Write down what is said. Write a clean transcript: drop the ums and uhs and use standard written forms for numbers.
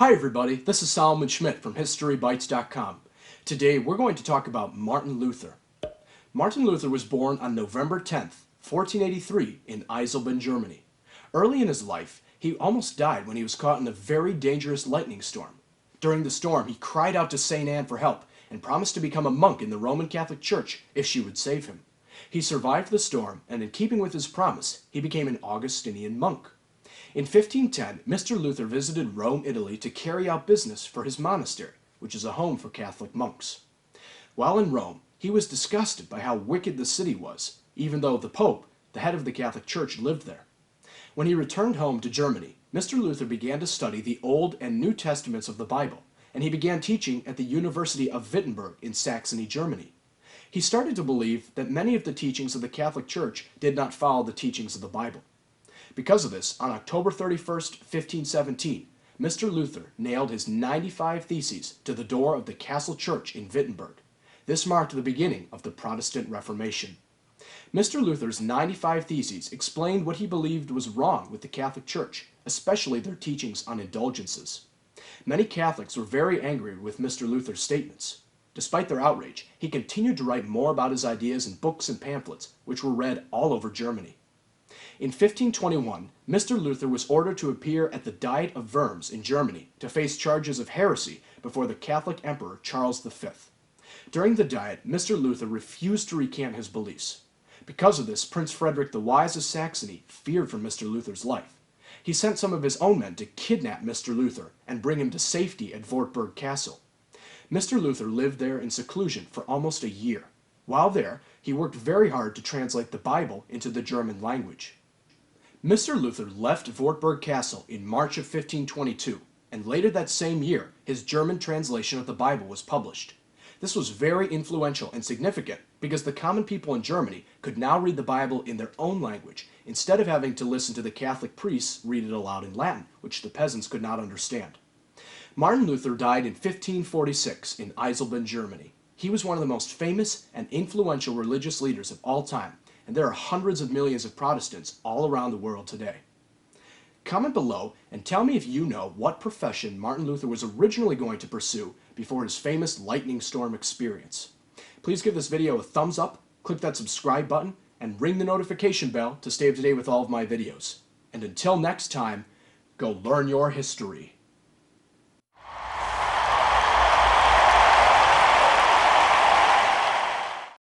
Hi everybody, this is Solomon Schmidt from HistoryBytes.com. Today we're going to talk about Martin Luther. Martin Luther was born on November 10th, 1483 in Eisleben, Germany. Early in his life, he almost died when he was caught in a very dangerous lightning storm. During the storm, he cried out to St. Anne for help and promised to become a monk in the Roman Catholic Church if she would save him. He survived the storm, and in keeping with his promise, he became an Augustinian monk. In 1510, Mr. Luther visited Rome, Italy to carry out business for his monastery, which is a home for Catholic monks. While in Rome, he was disgusted by how wicked the city was, even though the Pope, the head of the Catholic Church, lived there. When he returned home to Germany, Mr. Luther began to study the Old and New Testaments of the Bible, and he began teaching at the University of Wittenberg in Saxony, Germany. He started to believe that many of the teachings of the Catholic Church did not follow the teachings of the Bible. Because of this, on October 31st, 1517, Mr. Luther nailed his 95 Theses to the door of the Castle Church in Wittenberg. This marked the beginning of the Protestant Reformation. Mr. Luther's 95 Theses explained what he believed was wrong with the Catholic Church, especially their teachings on indulgences. Many Catholics were very angry with Mr. Luther's statements. Despite their outrage, he continued to write more about his ideas in books and pamphlets, which were read all over Germany. In 1521, Mr. Luther was ordered to appear at the Diet of Worms in Germany to face charges of heresy before the Catholic Emperor Charles V. During the Diet, Mr. Luther refused to recant his beliefs. Because of this, Prince Frederick the Wise of Saxony feared for Mr. Luther's life. He sent some of his own men to kidnap Mr. Luther and bring him to safety at Wartburg Castle. Mr. Luther lived there in seclusion for almost a year. While there, he worked very hard to translate the Bible into the German language. Mr. Luther left Wartburg Castle in March of 1522, and later that same year, his German translation of the Bible was published. This was very influential and significant because the common people in Germany could now read the Bible in their own language, instead of having to listen to the Catholic priests read it aloud in Latin, which the peasants could not understand. Martin Luther died in 1546 in Eisleben, Germany. He was one of the most famous and influential religious leaders of all time, and there are hundreds of millions of Protestants all around the world today. Comment below and tell me if you know what profession Martin Luther was originally going to pursue before his famous lightning storm experience. Please give this video a thumbs up, click that subscribe button, and ring the notification bell to stay up to date with all of my videos. And until next time, go learn your history.